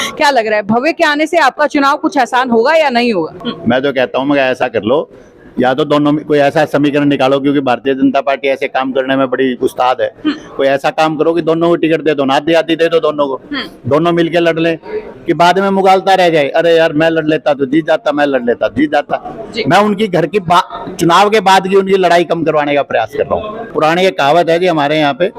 क्या लग रहा है भव्य के आने से आपका चुनाव कुछ आसान होगा या नहीं होगा? मैं तो कहता हूँ मगर ऐसा कर लो, या तो दोनों में कोई ऐसा समीकरण निकालो, क्योंकि भारतीय जनता पार्टी ऐसे काम करने में बड़ी उस्ताद है। कोई ऐसा काम करो कि दोनों को टिकट दे दो, ना आधी दे दो दोनों को, दोनों मिलके लड़ ले, कि बाद में मुगालता रह जाए, अरे यार मैं लड़ लेता तो जीत जाता, मैं लड़ लेता जीत जाता। मैं उनकी घर की चुनाव के बाद की उनकी लड़ाई कम करवाने का प्रयास कर रहा हूँ। पुरानी एक कहावत है जी हमारे यहाँ पे,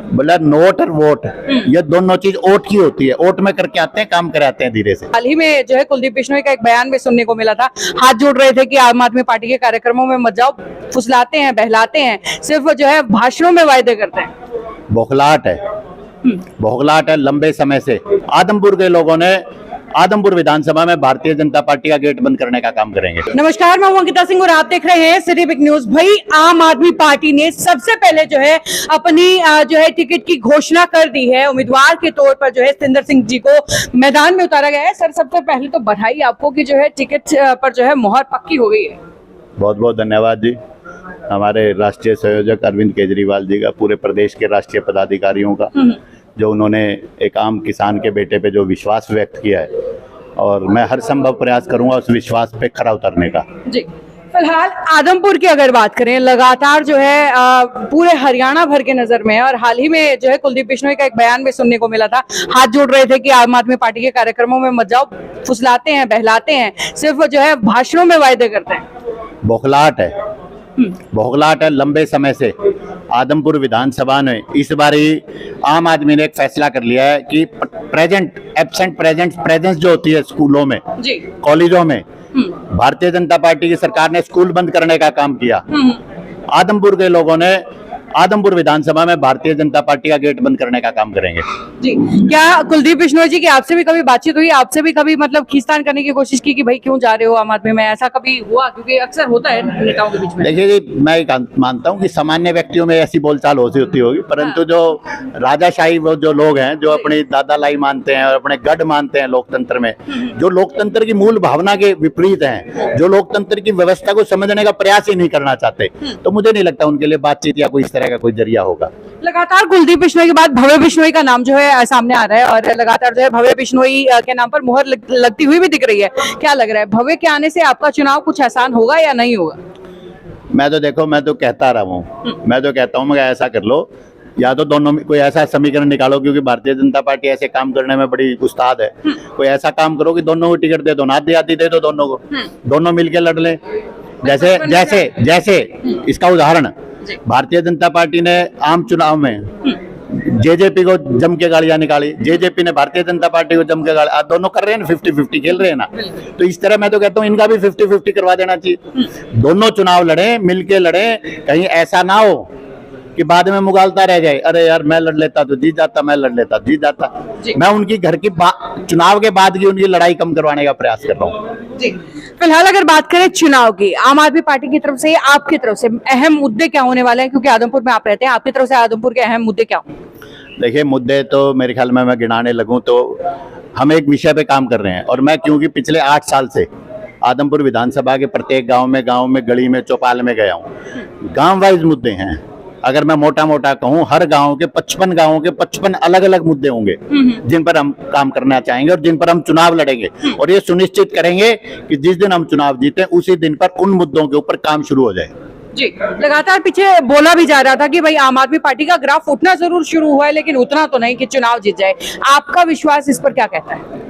बोला नोट और वोट, ये दोनों चीज ओट की होती है। ओट में करके आते हैं, काम कराते हैं धीरे से। हाल ही में जो है कुलदीप बिश्नोई का एक बयान भी सुनने को मिला था, हाथ जोड़ रहे थे कि आम आदमी पार्टी के कार्यक्रमों में मत जाओ, फुसलाते हैं, बहलाते हैं, सिर्फ जो है भाषणों में वायदे करते हैं। बौखलाहट है, बौखलाहट है लंबे समय से। आदमपुर के लोगों ने आदमपुर विधानसभा में भारतीय जनता पार्टी का गेट बंद करने का काम करेंगे। नमस्कार, मैं हूं अंकिता सिंह और आप देख रहे हैं सिटी बिग न्यूज। भाई, आम आदमी पार्टी ने सबसे पहले जो है अपनी जो है टिकट की घोषणा कर दी है। उम्मीदवार के तौर पर जो है सतेंद्र सिंह जी को मैदान में उतारा गया है। सर, सबसे पहले तो बधाई आपको कि जो है टिकट पर जो है मोहर पक्की हो गई है। बहुत बहुत धन्यवाद जी, हमारे राष्ट्रीय संयोजक अरविंद केजरीवाल जी का, पूरे प्रदेश के राष्ट्रीय पदाधिकारियों का, जो उन्होंने एक आम किसान के बेटे पे जो विश्वास व्यक्त किया है, और मैं हर संभव प्रयास करूंगा उस विश्वास पे खरा उतरने का। जी, फिलहाल आदमपुर की अगर बात करें, लगातार जो है पूरे हरियाणा भर के नजर में है, और हाल ही में जो है कुलदीप बिश्नोई का एक बयान भी सुनने को मिला था, हाथ जोड़ रहे थे कि आम आदमी पार्टी के कार्यक्रमों में मत जाओ, फुसलाते हैं, बहलाते हैं, सिर्फ जो है भाषणों में वायदे करते हैं। बौखलाहट है, बौखलाहट है लंबे समय से। आदमपुर विधानसभा ने इस बारी आम आदमी ने एक फैसला कर लिया है कि प्रेजेंट एब्सेंट प्रेजेंस जो होती है स्कूलों में, कॉलेजों में, भारतीय जनता पार्टी की सरकार ने स्कूल बंद करने का काम किया। आदमपुर के लोगों ने आदमपुर विधानसभा में भारतीय जनता पार्टी का गेट बंद करने का काम करेंगे। जी, क्या कुलदीप बिश्नोई जी की आपसे भी कभी बातचीत हुई, आपसे भी कभी मतलब खींचतान करने की कोशिश की कि भाई क्यों जा रहे हो आम आदमी में, ऐसा कभी हुआ? क्योंकि अक्सर होता है नेताओं के बीच में। देखिए जी, मैं मानता हूं कि सामान्य व्यक्तियों में ऐसी बोलचाल होती होगी, परंतु जो राजाशाही वो जो लोग हैं, जो अपनी दादालाई मानते हैं और अपने गढ़ मानते हैं लोकतंत्र में, जो लोकतंत्र की मूल भावना के विपरीत हैं, जो लोकतंत्र की व्यवस्था को समझने का प्रयास ही नहीं करना चाहते, तो मुझे नहीं लगता उनके लिए बातचीत या कोई इस तरह का कोई जरिया होगा। लगातार कुलदीप बिश्नोई के बाद भव्य बिश्नोई का नाम जो है सामने आ रहा है, और लगातार जो है भव्य बिश्नोई के नाम पर मुहर लगती हुई भी दिख रही है। क्या लग रहा है भव्य के आने से आपका चुनाव कुछ आसान होगा या नहीं होगा? मैं तो देखो, मैं तो कहता रहा हूँ, मैं तो कहता हूँ मगर ऐसा कर लो, या तो दोनों में कोई ऐसा समीकरण निकालो, क्योंकि भारतीय जनता पार्टी ऐसे काम करने में बड़ी उस्ताद है। कोई ऐसा काम करो कि दोनों को टिकट दे दो, ना आधी दे दो दोनों को, दोनों मिलके लड़ ले। जैसे जैसे जैसे इसका उदाहरण, भारतीय जनता पार्टी ने आम चुनाव में जेजेपी को जम के गालियां निकाली, जेजेपी ने भारतीय जनता पार्टी को जम के गाली, दोनों कर रहे हैं ना, 50-50 खेल रहे हैं ना। तो इस तरह मैं तो कहता हूँ इनका भी 50-50 करवा देना चाहिए। दोनों चुनाव लड़े, मिलके लड़े, कहीं ऐसा ना हो कि बाद में मुगालता रह जाए, अरे यार मैं लड़ लेता तो जीत जाता, मैं लड़ लेता जीत जाता। मैं उनकी घर की चुनाव के बाद की उनकी लड़ाई कम करवाने का प्रयास कर रहा हूँ। जी, फिलहाल अगर बात करें चुनाव की, आम आदमी पार्टी की तरफ से, आपकी तरफ से अहम मुद्दे क्या होने वाले हैं? क्योंकि आदमपुर में आप रहते हैं, आपकी तरफ से आदमपुर के अहम मुद्दे क्या होंगे? देखिए, मुद्दे तो मेरे ख्याल में मैं गिनाने लगूं तो हम एक विषय पे काम कर रहे हैं, और मैं क्योंकि पिछले 8 साल से आदमपुर विधानसभा के प्रत्येक गांव में, गली में, चौपाल में गया हूं। गांव वाइज मुद्दे हैं। अगर मैं मोटा मोटा कहूं, हर गांव के 55 गांवों के 55 अलग अलग मुद्दे होंगे जिन पर हम काम करना चाहेंगे और जिन पर हम चुनाव लड़ेंगे, और ये सुनिश्चित करेंगे कि जिस दिन हम चुनाव जीते उसी दिन पर उन मुद्दों के ऊपर काम शुरू हो जाए। जी, लगातार पीछे बोला भी जा रहा था कि भाई आम आदमी पार्टी का ग्राफ उठना जरूर शुरू हुआ है, लेकिन उतना तो नहीं कि चुनाव जीत जाए। आपका विश्वास इस पर क्या कहता है?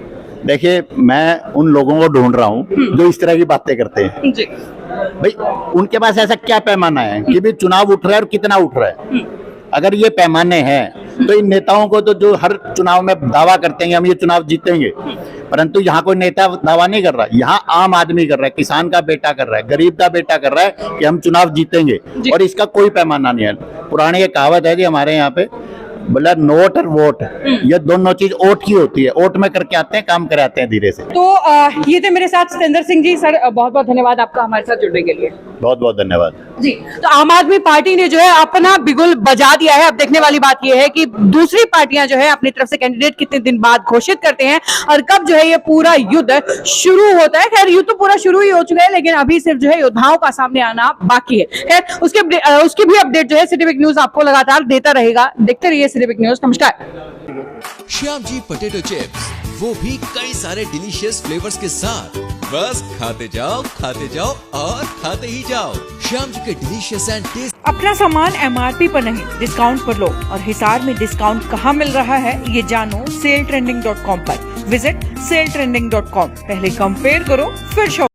देखिए, मैं उन लोगों को ढूंढ रहा हूं जो इस तरह की बातें करते हैं। जी, भाई उनके पास ऐसा क्या पैमाना है कि भी चुनाव उठ रहा है और कितना उठ रहा है? अगर ये पैमाने हैं तो इन नेताओं को तो जो हर चुनाव में दावा करते हैं हम ये चुनाव जीतेंगे, परंतु यहाँ कोई नेता दावा नहीं कर रहा, यहाँ आम आदमी कर रहा है, किसान का बेटा कर रहा है, गरीब का बेटा कर रहा है कि हम चुनाव जीतेंगे, और इसका कोई पैमाना नहीं है। पुरानी एक कहावत है जी हमारे यहाँ पे, बोला नोट और वोट, ये दोनों चीज ओट की होती है। ओट में करके आते हैं, काम कराते हैं धीरे से। तो ये थे मेरे साथ सतेंद्र सिंह जी। सर, बहुत बहुत धन्यवाद आपका हमारे साथ जुड़ने के लिए। बहुत बहुत धन्यवाद जी। तो आम आदमी पार्टी ने जो है अपना बिगुल बजा दिया है। अब देखने वाली बात यह है कि दूसरी पार्टियां जो है अपनी तरफ से कैंडिडेट कितने दिन बाद घोषित करते हैं और कब जो है ये पूरा युद्ध शुरू होता है। खैर, युद्ध तो पूरा शुरू ही हो चुका है, लेकिन अभी सिर्फ जो है योद्धाओं का सामने आना बाकी है। खैर, उसकी भी अपडेट जो है सिटी बिग न्यूज आपको लगातार देता रहेगा। देखते रहिए सिटी बिग न्यूज। नमस्कार। श्याम जी पोटैटो चिप्स वो भी कई सारे डिलीशियस फ्लेवर्स के साथ। बस खाते जाओ और खाते ही जाओ। श्याम जी के डिलीशियस एंड टेस्ट। अपना सामान MRP पर नहीं, डिस्काउंट पर लो। और हिसार में डिस्काउंट कहाँ मिल रहा है ये जानो SaleTrending.com पर। Visit SaleTrending.com। पहले कंपेयर करो फिर शॉप।